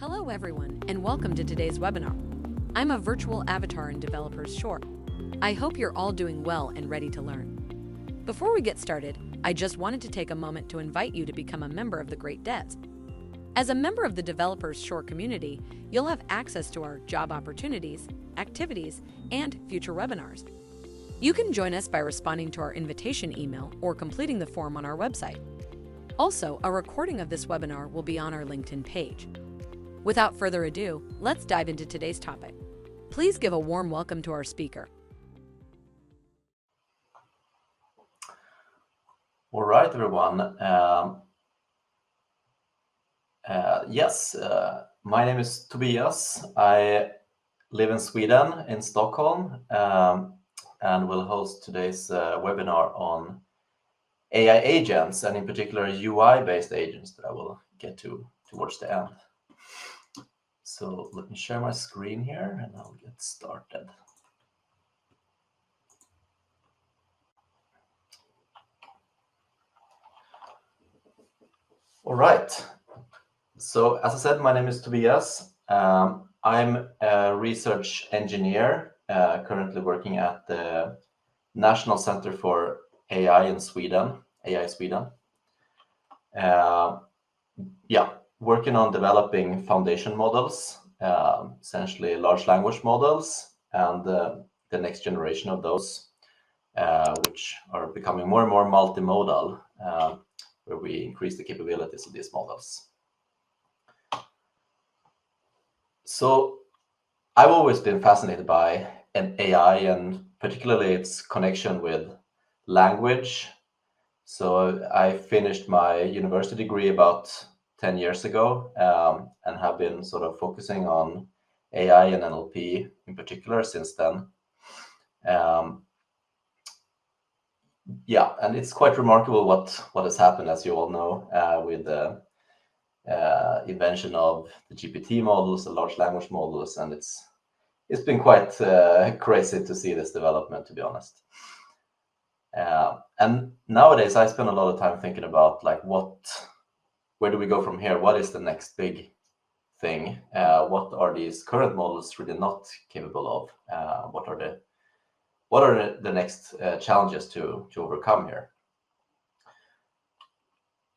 Hello everyone, and welcome to today's webinar. I'm a virtual avatar in Developers Short. I hope you're all doing well and ready to learn. Before we get started, I just wanted to take a moment to invite you to become a member of the Great Devs. As a member of the Developers Short community, you'll have access to our job opportunities, activities, and future webinars. You can join us by responding to our invitation email or completing the form on our website. Also, a recording of this webinar will be on our LinkedIn page. Without further ado, let's dive into today's topic. Please give a warm welcome to our speaker. All right, everyone. My name is Tobias. I live in Sweden, in Stockholm, and will host today's webinar on AI agents, and in particular UI-based agents that I will get to towards the end. So let me share my screen here and I'll get started. All right. So as I said, my name is Tobias. I'm a research engineer, currently working at the National Center for AI in Sweden, AI Sweden. Working on developing foundation models, essentially large language models, and the next generation of those, which are becoming more and more multimodal, where we increase the capabilities of these models. So I've always been fascinated by an AI and particularly its connection with language. So I finished my university degree about 10 years ago, and have been sort of focusing on AI and NLP in particular since then. And it's quite remarkable what has happened, as you all know, with the invention of the GPT models, the large language models, and it's been quite crazy to see this development, to be honest. And nowadays, I spend a lot of time thinking about where do we go from here? What is the next big thing? What are these current models really not capable of? What are the next challenges to overcome here?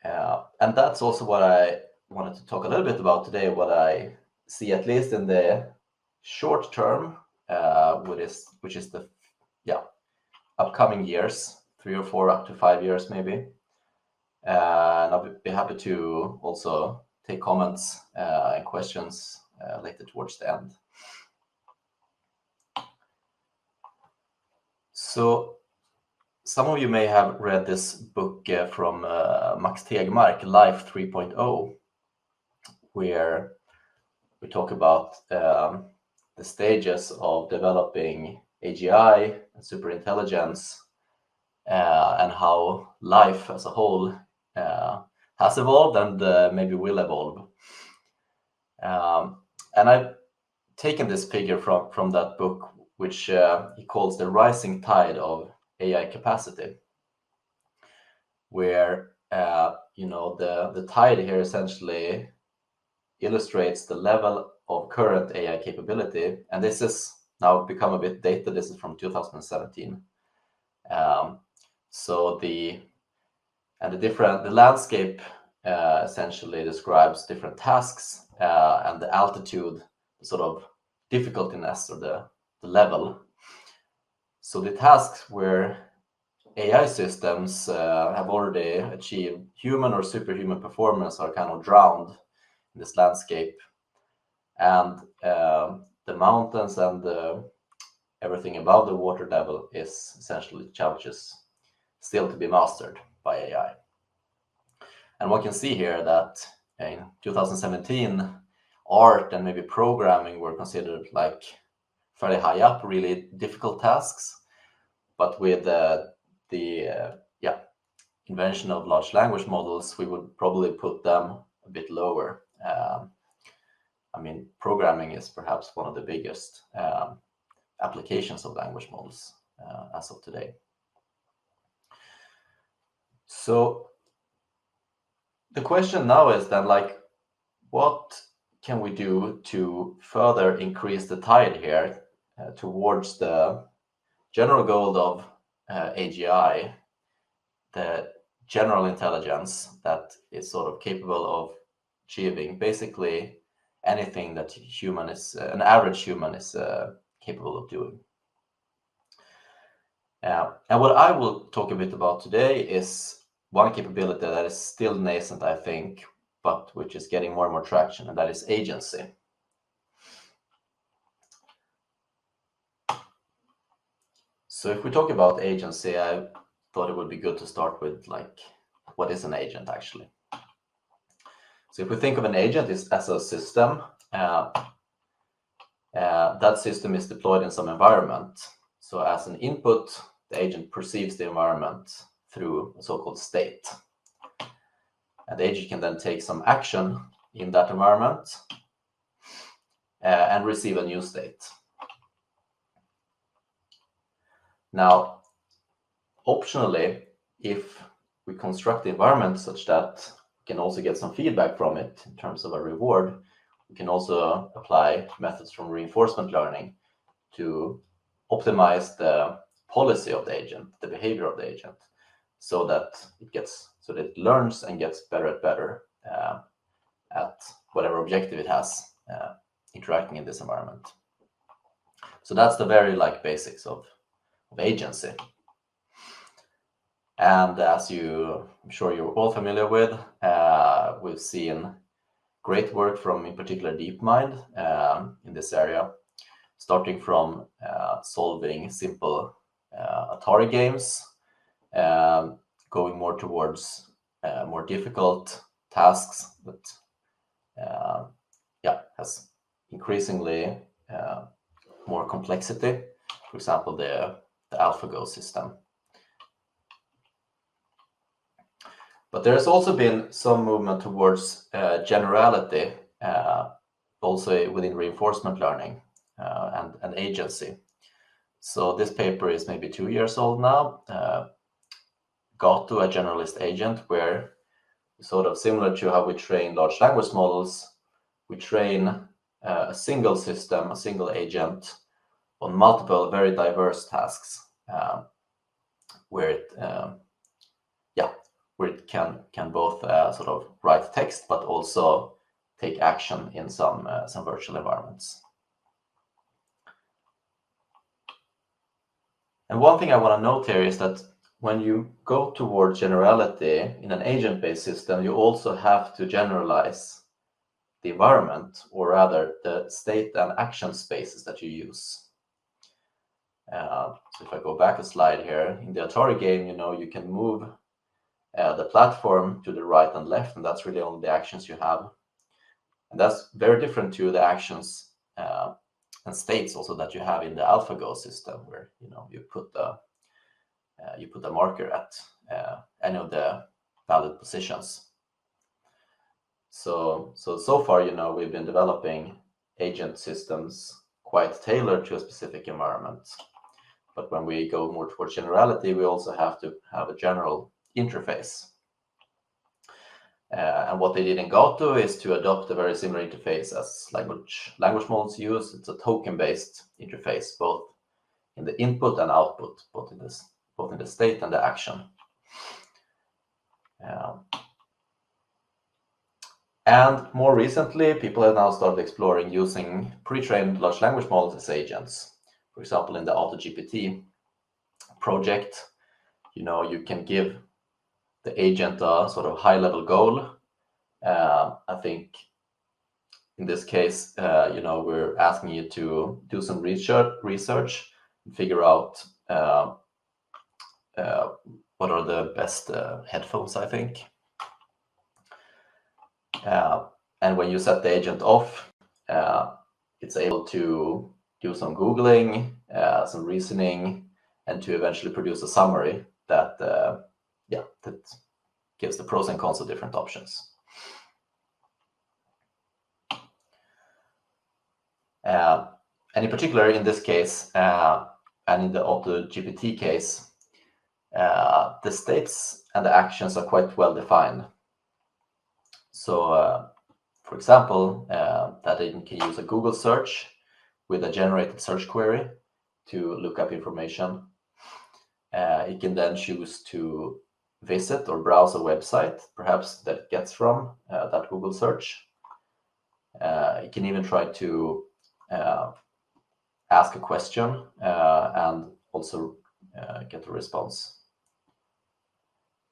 And that's also what I wanted to talk a little bit about today, what I see at least in the short term, which is the upcoming years, 3 or 4 up to 5 years maybe. And I'll be happy to also take comments and questions later towards the end. So some of you may have read this book from Max Tegmark, Life 3.0, where we talk about the stages of developing AGI and superintelligence, and how life as a whole has evolved and maybe will evolve. And I've taken this figure from that book, which he calls the rising tide of AI capacity, where the tide here essentially illustrates the level of current AI capability, and this has now become a bit dated. This is from 2017. So the landscape essentially describes different tasks and the altitude, the sort of difficultiness or the level. So the tasks where AI systems have already achieved human or superhuman performance are kind of drowned in this landscape, and the mountains and everything above the water level is essentially challenges still to be mastered by AI. And one can see here that in 2017, art and maybe programming were considered like fairly high up, really difficult tasks. But with the invention of large language models, we would probably put them a bit lower. Programming is perhaps one of the biggest applications of language models as of today. So the question now is then, what can we do to further increase the tide here towards the general goal of AGI, the general intelligence that is sort of capable of achieving basically anything that an average human is capable of doing. And what I will talk a bit about today is one capability that is still nascent, I think, but which is getting more and more traction, and that is agency. So if we talk about agency, I thought it would be good to start with, like, what is an agent actually? So if we think of an agent as a system, that system is deployed in some environment. So as an input, the agent perceives the environment through a so-called state. And the agent can then take some action in that environment and receive a new state. Now, optionally, if we construct the environment such that we can also get some feedback from it in terms of a reward, we can also apply methods from reinforcement learning to optimize the policy of the agent, the behavior of the agent, so that it learns and gets better and better at whatever objective it has interacting in this environment. So that's the very basics of agency. And as I'm sure you're all familiar with, we've seen great work from, in particular, DeepMind in this area, starting from solving simple Atari games, going more towards more difficult tasks that has increasingly more complexity. For example, the AlphaGo system. But there has also been some movement towards generality, also within reinforcement learning and agency. So this paper is maybe 2 years old now. Got to a generalist agent, where sort of similar to how we train large language models, we train a single system, a single agent on multiple very diverse tasks, where it can both sort of write text but also take action in some virtual environments. And one thing I want to note here is that when you go towards generality in an agent-based system, you also have to generalize the environment, or rather the state and action spaces that you use. So if I go back a slide here, in the Atari game, you can move the platform to the right and left, and that's really only the actions you have. And that's very different to the actions and states also that you have in the AlphaGo system, where you put the marker at any of the valid positions. So far, we've been developing agent systems quite tailored to a specific environment. But when we go more towards generality, we also have to have a general interface. And what they did in Gato is to adopt a very similar interface as language models use. It's a token-based interface, both in the input and output, both in the state and the action. And more recently, people have now started exploring using pre-trained large language models as agents. For example, in the AutoGPT project, you can give the agent a sort of high-level goal. I think in this case, we're asking you to do some research and figure out what are the best headphones, I think. And when you set the agent off, it's able to do some Googling, some reasoning, and to eventually produce a summary that gives the pros and cons of different options. And in particular, in this case, and in the AutoGPT case, the states and the actions are quite well defined. So For example, that agent can use a Google search with a generated search query to look up information. It can then choose to visit or browse a website, perhaps that it gets from that Google search. It can even try to ask a question and also get a response.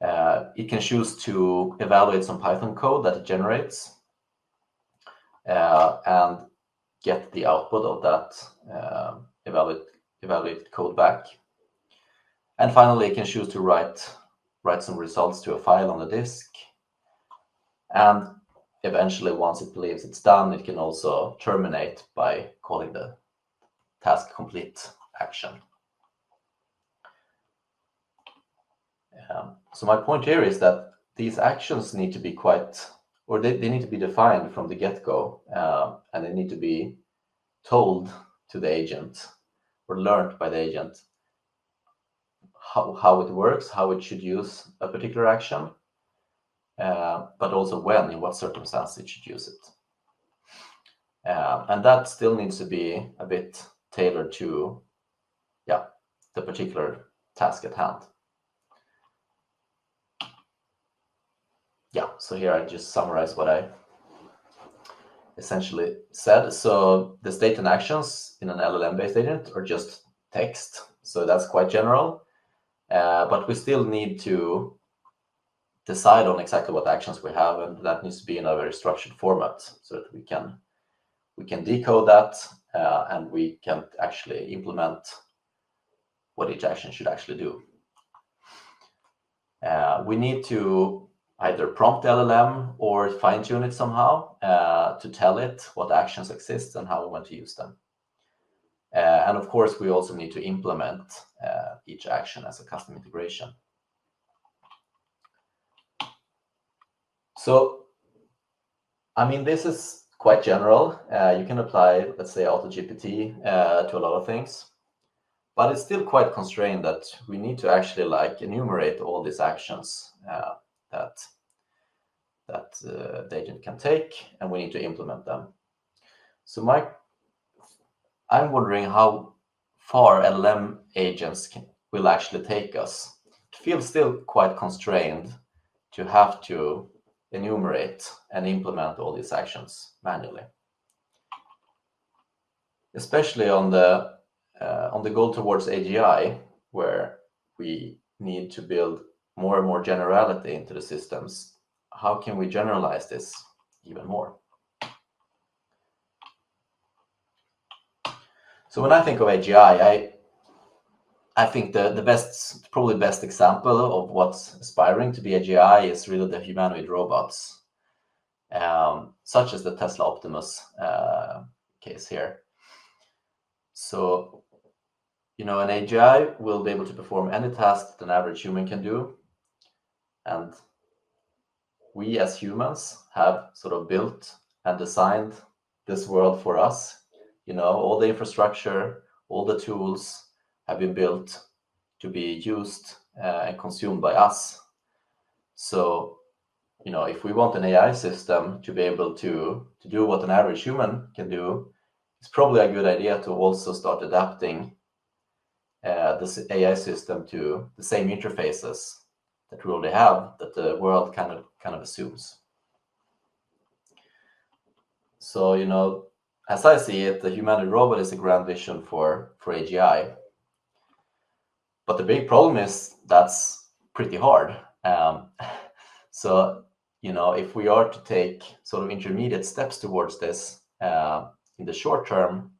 It can choose to evaluate some Python code that it generates and get the output of that evaluated code back. And finally, it can choose to write some results to a file on the disk. And eventually, once it believes it's done, it can also terminate by calling the task complete action. So my point here is that these actions need to be they need to be defined from the get-go, and they need to be told to the agent or learned by the agent how it works, how it should use a particular action, but also when, in what circumstance it should use it. And that still needs to be a bit tailored to the particular task at hand. So here I just summarize what I essentially said. So the state and actions in an LLM-based agent are just text, so that's quite general. But we still need to decide on exactly what actions we have, and that needs to be in a very structured format so that we can decode that and we can actually implement what each action should actually do. We need to either prompt the LLM or fine-tune it somehow to tell it what actions exist and how we want to use them. And of course, we also need to implement each action as a custom integration. So, I mean, this is quite general. You can apply, let's say, AutoGPT to a lot of things, but it's still quite constrained that we need to actually enumerate all these actions that the agent can take, and we need to implement them. So I'm wondering how far LLM agents will actually take us. It feels still quite constrained to have to enumerate and implement all these actions manually, especially on the goal towards AGI, where we need to build more and more generality into the systems. How can we generalize this even more? So when I think of AGI, I think the probably best example of what's aspiring to be AGI is really the humanoid robots, such as the Tesla Optimus case here. So, an AGI will be able to perform any task that an average human can do, and we as humans have sort of built and designed this world for us. All the infrastructure, all the tools have been built to be used and consumed by us. So, if we want an AI system to be able to do what an average human can do, it's probably a good idea to also start adapting this AI system to the same interfaces that we already have, that the world kind of assumes. So, as I see it, the humanoid robot is a grand vision for AGI. But the big problem is that's pretty hard. So, if we are to take sort of intermediate steps towards this in the short term,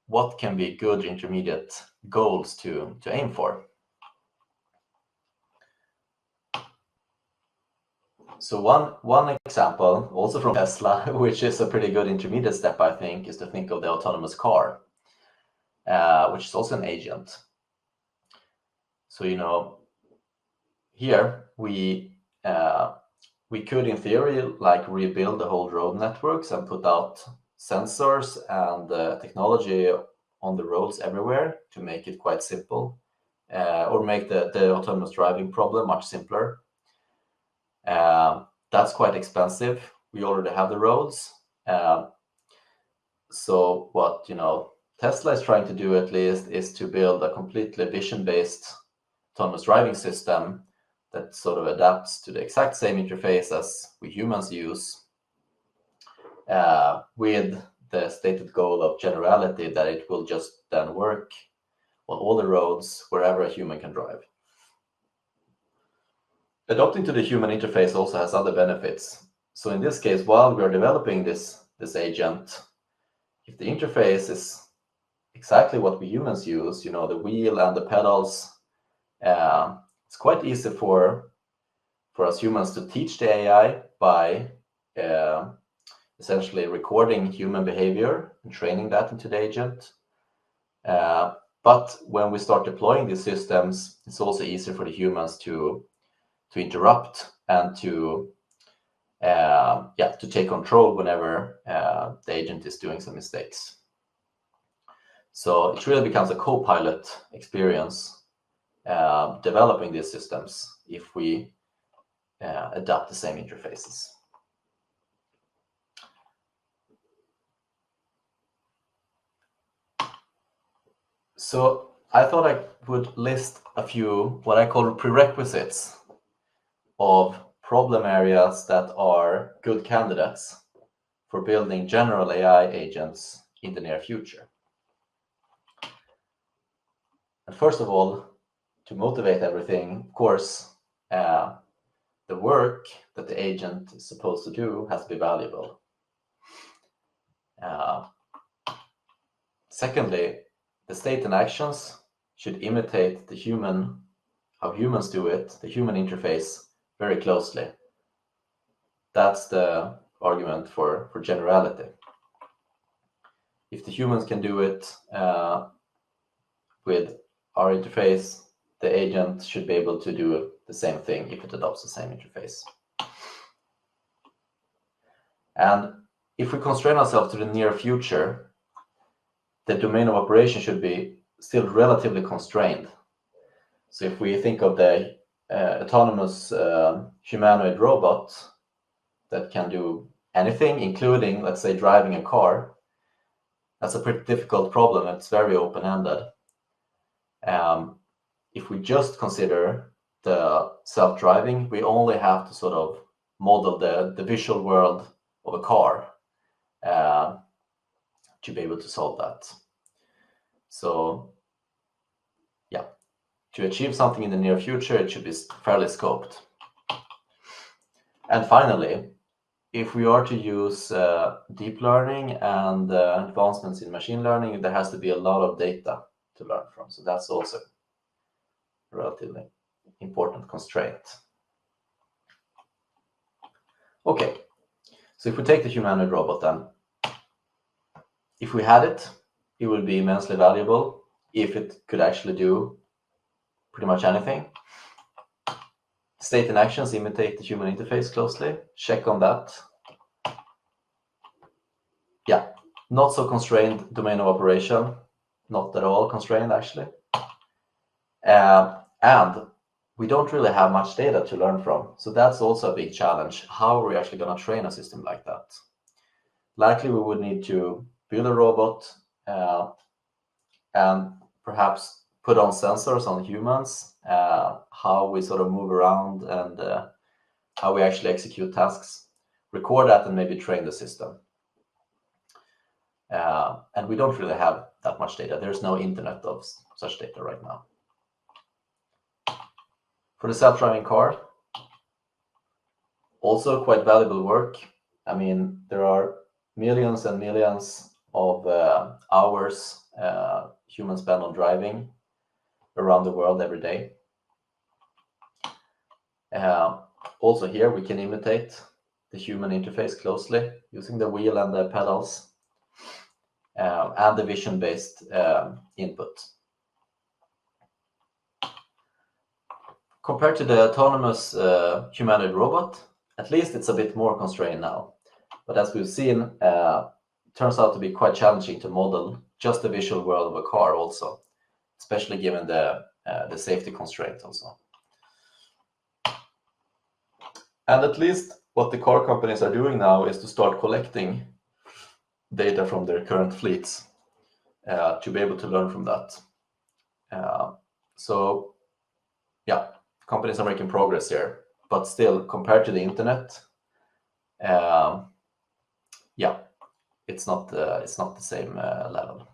what can be good intermediate goals to aim for? So one example, also from Tesla, which is a pretty good intermediate step, I think, is to think of the autonomous car, which is also an agent. So, here we could, in theory, rebuild the whole road networks and put out sensors and technology on the roads everywhere to make it quite simple, or make the autonomous driving problem much simpler. That's quite expensive. we already have the roads. So what Tesla is trying to do, at least, is to build a completely vision-based autonomous driving system that sort of adapts to the exact same interface as we humans use, with the stated goal of generality, that it will just then work on all the roads wherever a human can drive. Adopting to the human interface also has other benefits. So in this case, while we are developing this agent, if the interface is exactly what we humans use, the wheel and the pedals, it's quite easy for us humans to teach the AI by essentially recording human behavior and training that into the agent. But when we start deploying these systems, it's also easier for the humans to interrupt and to take control whenever the agent is doing some mistakes. So it really becomes a co-pilot experience developing these systems if we adopt the same interfaces. So I thought I would list a few what I call prerequisites of problem areas that are good candidates for building general AI agents in the near future. And first of all, to motivate everything, of course, the work that the agent is supposed to do has to be valuable. Secondly, the state and actions should imitate how humans do it, the human interface, very closely. That's the argument for generality. If the humans can do it with our interface, the agent should be able to do the same thing if it adopts the same interface. And if we constrain ourselves to the near future, the domain of operation should be still relatively constrained. So if we think of the autonomous humanoid robot that can do anything, including, let's say, driving a car, that's a pretty difficult problem. It's very open-ended. If we just consider the self-driving, we only have to sort of model the visual world of a car to be able to solve that. So yeah, to achieve something in the near future, it should be fairly scoped. And finally, if we are to use deep learning and advancements in machine learning, there has to be a lot of data to learn from. So that's also a relatively important constraint. Okay, so if we take the humanoid robot then, if we had it, it would be immensely valuable if it could actually do pretty much anything. State and actions imitate the human interface closely. Check on that. Yeah, not so constrained domain of operation. Not at all constrained, actually. And we don't really have much data to learn from. So that's also a big challenge. How are we actually going to train a system like that? Likely we would need to build a robot and perhaps put on sensors on humans, how we sort of move around and how we actually execute tasks, record that and maybe train the system. And we don't really have that much data. There's no internet of such data right now. For the self-driving car, also quite valuable work. I mean, there are millions and millions of hours humans spend on driving around the world every day. Also here, we can imitate the human interface closely using the wheel and the pedals and the vision-based input. Compared to the autonomous humanoid robot, at least it's a bit more constrained now. But as we've seen, it turns out to be quite challenging to model just the visual world of a car also, especially given the safety constraint also. And at least what the car companies are doing now is to start collecting data from their current fleets to be able to learn from that. So yeah, companies are making progress here, but still compared to the internet, yeah, it's not the same level.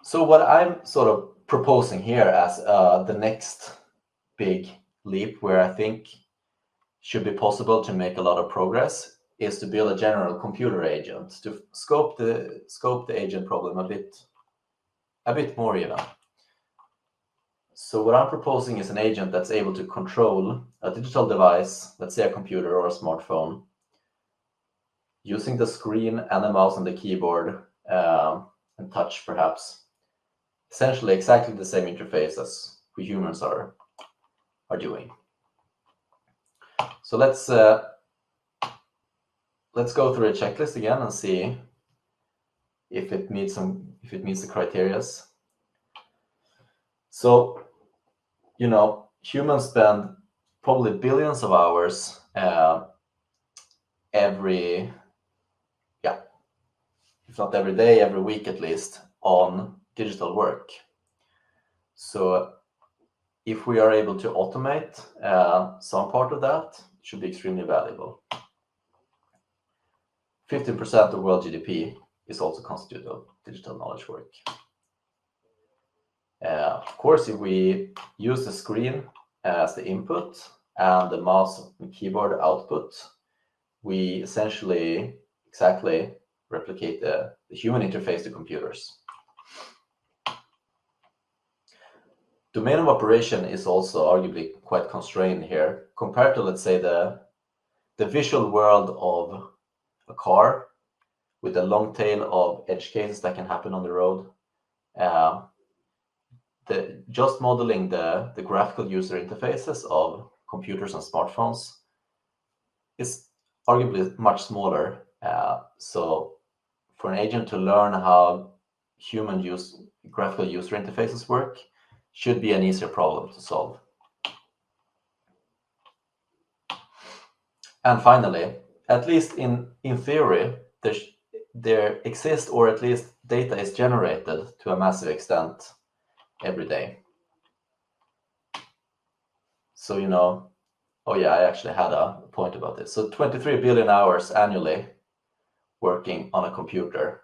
So what I'm sort of proposing here as the next big leap, where I think should be possible to make a lot of progress, is to build a general computer agent to scope the agent problem a bit more even. So what I'm proposing is an agent that's able to control a digital device, let's say a computer or a smartphone, using the screen and the mouse and the keyboard and touch perhaps. Essentially exactly the same interface as we humans are doing. So let's go through a checklist again and see if it meets the criteria. So, humans spend probably billions of hours if not every day, every week at least, on digital work. So if we are able to automate some part of that, it should be extremely valuable. 15% of world GDP is also constituted of digital knowledge work. Of course, if we use the screen as the input and the mouse and keyboard output, we essentially exactly replicate the human interface to computers. Domain of operation is also arguably quite constrained here compared to, let's say, the visual world of a car with a long tail of edge cases that can happen on the road. Just modeling the graphical user interfaces of computers and smartphones is arguably much smaller. So for an agent to learn how human graphical user interfaces work should be an easier problem to solve. And finally, at least in theory, there exists, or at least data is generated to a massive extent every day. So, oh yeah, I actually had a point about this. So 23 billion hours annually working on a computer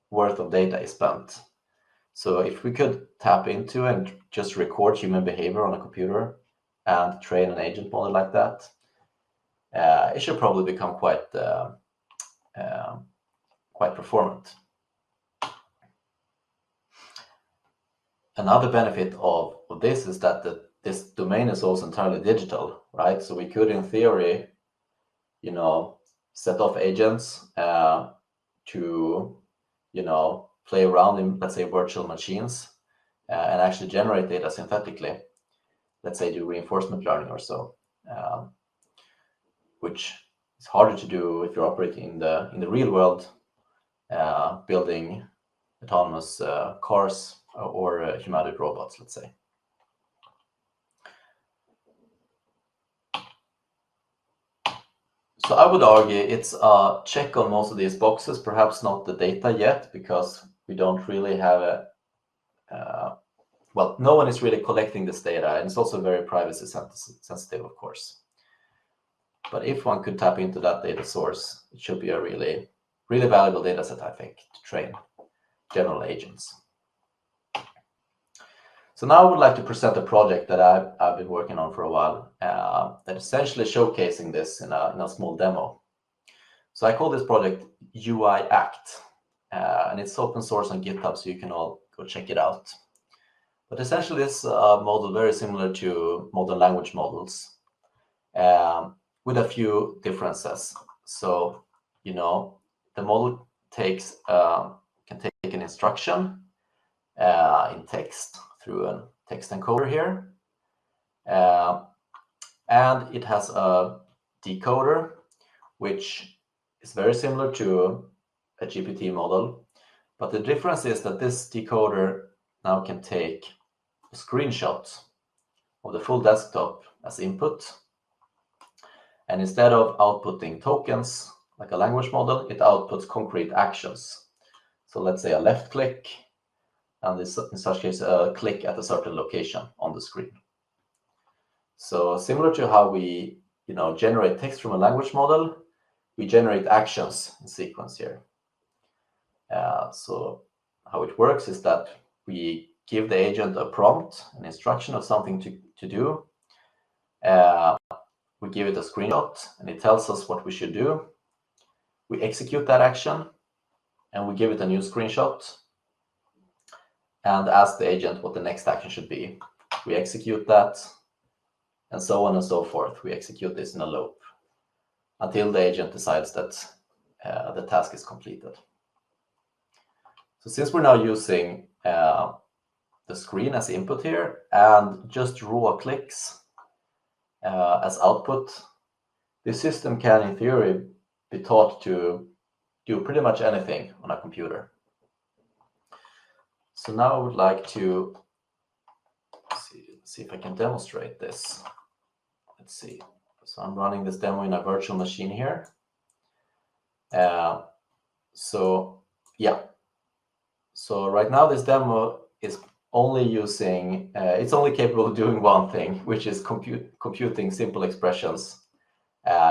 worth of data is spent. So if we could tap into and just record human behavior on a computer and train an agent model like that, it should probably become quite performant. Another benefit of this is that this domain is also entirely digital, right? So we could, in theory, set off agents to, play around in, let's say, virtual machines and actually generate data synthetically. Let's say do reinforcement learning or so, which is harder to do if you're operating in the real world, building autonomous cars or humanoid robots, let's say. So I would argue it's a check on most of these boxes, perhaps not the data yet, because we don't really have no one is really collecting this data, and it's also very privacy sensitive, of course. But if one could tap into that data source, it should be a really, really valuable data set, I think, to train general agents. So now I would like to present a project that I've been working on for a while, that essentially showcasing this in a small demo. So I call this project UI Act, and it's open source on GitHub, so you can all go check it out. But essentially, this model very similar to modern language models, with a few differences. So, the model can take an instruction in text through a text encoder here, and it has a decoder, which is very similar to a GPT model, but the difference is that this decoder now can take a screenshot of the full desktop as input. And instead of outputting tokens like a language model, it outputs concrete actions. So let's say a left click, and in such case, a click at a certain location on the screen. So similar to how we generate text from a language model, we generate actions in sequence here. So how it works is that we give the agent a prompt, an instruction of something to do. We give it a screenshot, and it tells us what we should do. We execute that action, and we give it a new screenshot, and ask the agent what the next action should be. We execute that, and so on and so forth. We execute this in a loop until the agent decides that the task is completed. So since we're now using the screen as input here and just raw clicks as output, the system can, in theory, be taught to do pretty much anything on a computer. So now I would like to see if I can demonstrate this. Let's see. So I'm running this demo in a virtual machine here. So right now this demo is only using, it's only capable of doing one thing, which is computing simple expressions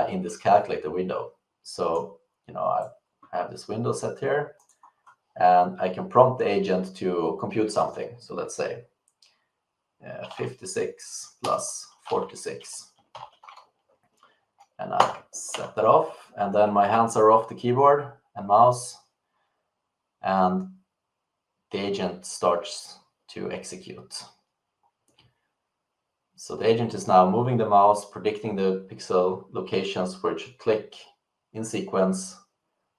in this calculator window. So, I have this window set here, and I can prompt the agent to compute something. So let's say 56 plus 46. And I set that off, and then my hands are off the keyboard and mouse, and the agent starts to execute. So the agent is now moving the mouse, predicting the pixel locations where it should click in sequence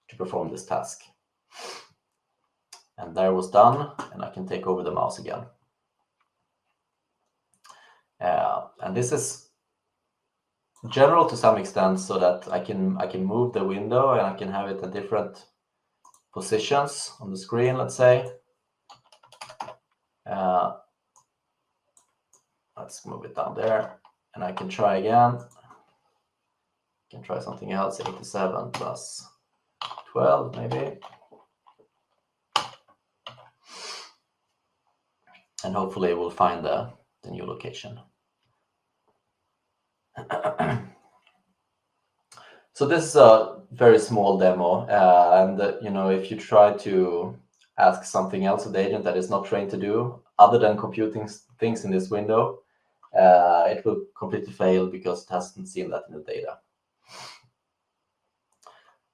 to perform this task. And there was done, and I can take over the mouse again. And this is general to some extent, so that I can move the window and I can have it at different positions on the screen, let's say. Let's move it down there, and I can try again. I can try something else, 87 plus 12 maybe. And hopefully we'll find the new location. So this is a very small demo, and if you try to ask something else of the agent that is not trained to do, other than computing things in this window, it will completely fail because it hasn't seen that in the data.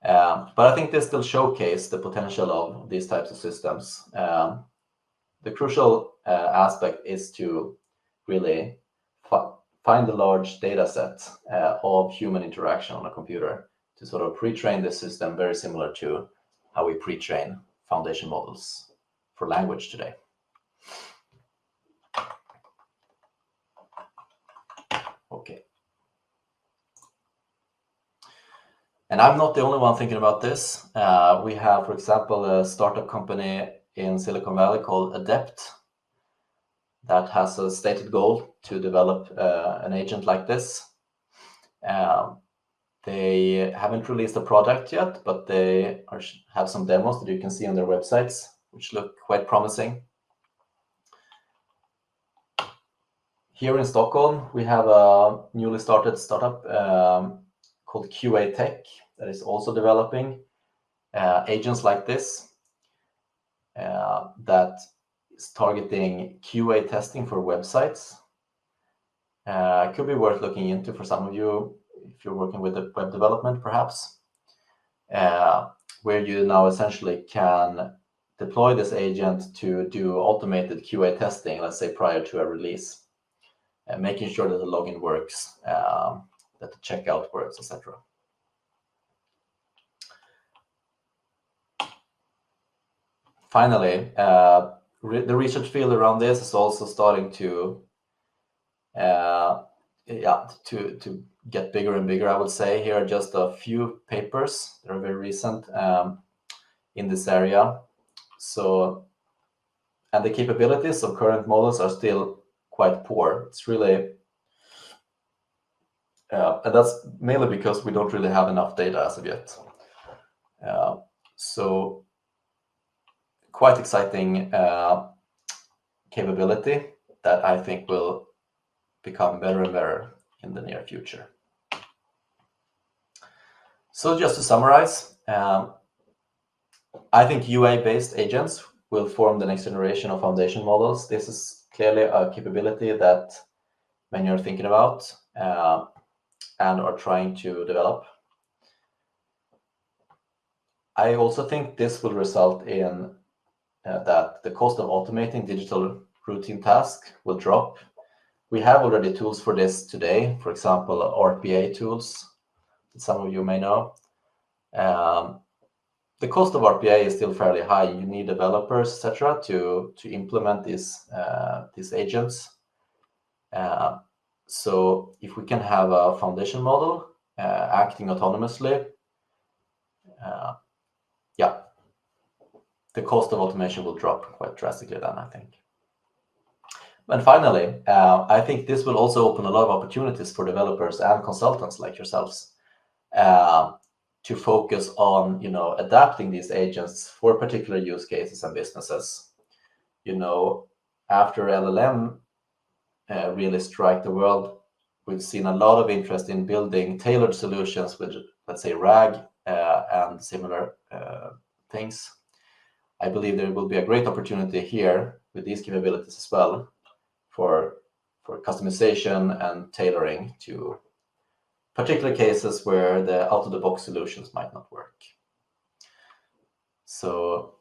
But I think this still showcases the potential of these types of systems. The crucial aspect is to really find a large data set of human interaction on a computer to sort of pre-train the system, very similar to how we pre-train foundation models for language today. Okay. And I'm not the only one thinking about this. We have, for example, a startup company in Silicon Valley called Adept that has a stated goal to develop an agent like this. They haven't released a product yet, but they have some demos that you can see on their websites, which look quite promising. Here in Stockholm, we have a newly started startup called QA Tech that is also developing agents like this that is targeting QA testing for websites. It could be worth looking into for some of you if you're working with web development, perhaps, where you now essentially can deploy this agent to do automated QA testing, let's say prior to a release, making sure that the login works, that the checkout works, etc. Finally, the research field around this is also starting to get bigger and bigger, I would say. Here are just a few papers that are very recent in this area. So, and the capabilities of current models are still quite poor. It's really, and that's mainly because we don't really have enough data as of yet. So quite exciting capability that I think will become better and better in the near future. So just to summarize, I think UA-based agents will form the next generation of foundation models. This is clearly a capability that many are thinking about and are trying to develop. I also think this will result in that the cost of automating digital routine tasks will drop. We have already tools for this today, for example, RPA tools that some of you may know. The cost of RPA is still fairly high. You need developers, etc., to implement these agents. So if we can have a foundation model acting autonomously, yeah, the cost of automation will drop quite drastically then, I think. And finally, I think this will also open a lot of opportunities for developers and consultants like yourselves to focus on, adapting these agents for particular use cases and businesses. After LLM really strike the world, we've seen a lot of interest in building tailored solutions with, let's say, RAG and similar things. I believe there will be a great opportunity here with these capabilities as well for customization and tailoring to particular cases where the out-of-the-box solutions might not work. So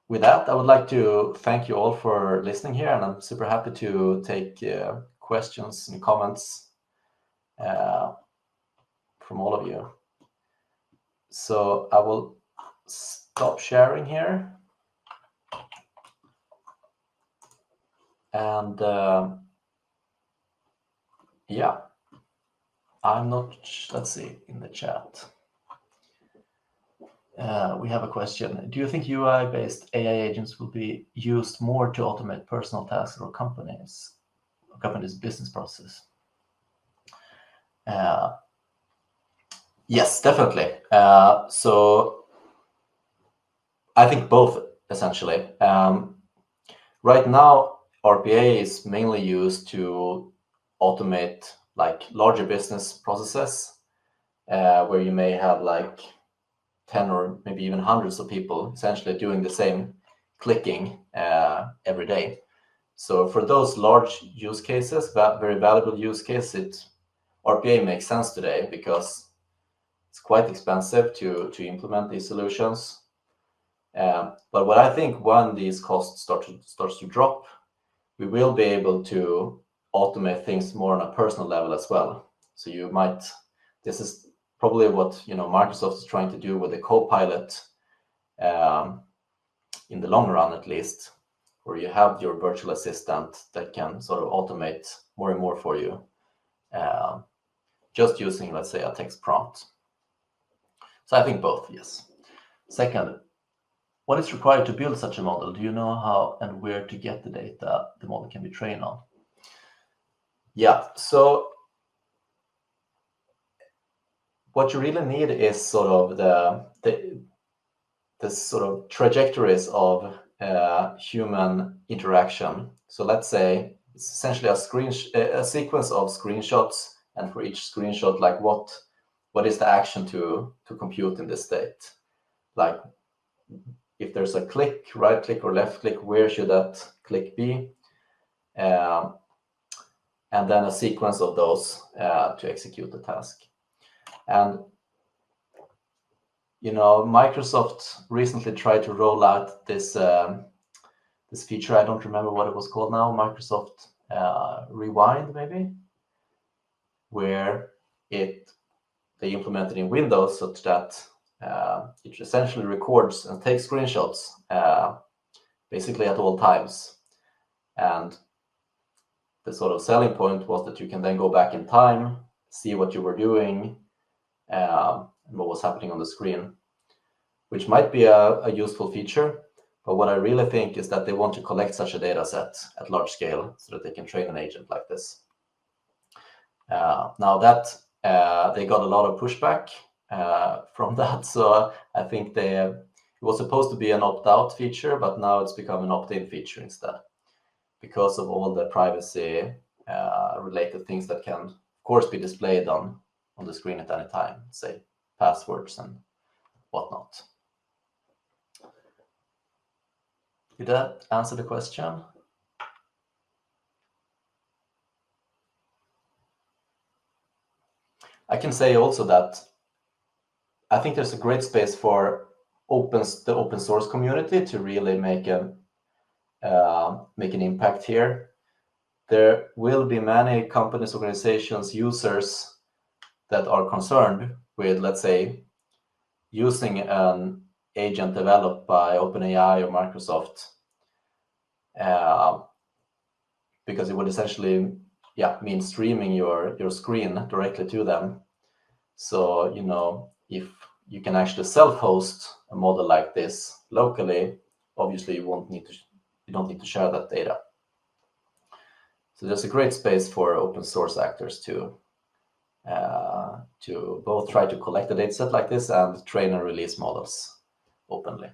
with that, I would like to thank you all for listening here, and I'm super happy to take questions and comments from all of you. So I will stop sharing here. And yeah, I'm not, let's see, in the chat. We have a question. Do you think UI-based AI agents will be used more to automate personal tasks or companies' business process? Yes, definitely. So I think both, essentially. Right now, RPA is mainly used to automate like larger business processes where you may have like 10 or maybe even hundreds of people essentially doing the same clicking every day. So for those large use cases, very valuable use cases, RPA makes sense today because it's quite expensive to implement these solutions. But what I think when these costs starts to drop, we will be able to automate things more on a personal level as well. So this is probably what Microsoft is trying to do with the Copilot in the long run, at least, where you have your virtual assistant that can sort of automate more and more for you, just using, let's say, a text prompt. So I think both, yes. Second, what is required to build such a model? Do you know how and where to get the data the model can be trained on? Yeah, so what you really need is sort of the sort of trajectories of human interaction. So let's say it's essentially a sequence of screenshots, and for each screenshot, like what is the action to compute in this state? Like if there's a click, right click or left click, where should that click be? And then a sequence of those to execute the task. And Microsoft recently tried to roll out this feature. I don't remember what it was called now. Microsoft Rewind, maybe, where they implemented in Windows such that it essentially records and takes screenshots basically at all times. And the sort of selling point was that you can then go back in time, see what you were doing, and what was happening on the screen, which might be a useful feature. But what I really think is that they want to collect such a data set at large scale so that they can train an agent like this. Now that they got a lot of pushback from that, so I think it was supposed to be an opt-out feature, but now it's become an opt-in feature instead, because of all the privacy related things that can, of course, be displayed on the screen at any time, say passwords and whatnot. Did that answer the question? I can say also that I think there's a great space for the open source community to really make an impact here. There will be many companies, organizations, users that are concerned with, let's say, using an agent developed by OpenAI or Microsoft, because it would essentially mean streaming your screen directly to them. So, if you can actually self-host a model like this locally, obviously you don't need to share that data. So there's a great space for open source actors to both try to collect a data set like this and train and release models openly.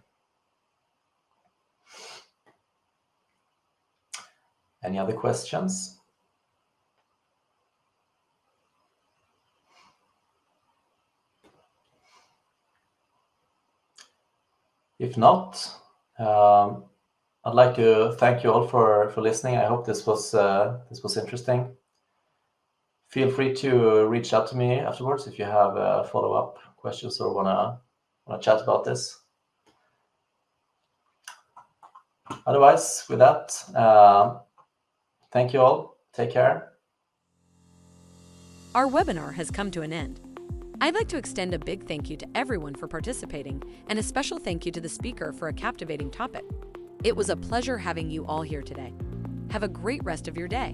Any other questions? If not, I'd like to thank you all for listening. I hope this was interesting. Feel free to reach out to me afterwards if you have follow-up questions or wanna chat about this. Otherwise, with that, thank you all. Take care. Our webinar has come to an end. I'd like to extend a big thank you to everyone for participating, and a special thank you to the speaker for a captivating topic. It was a pleasure having you all here today. Have a great rest of your day.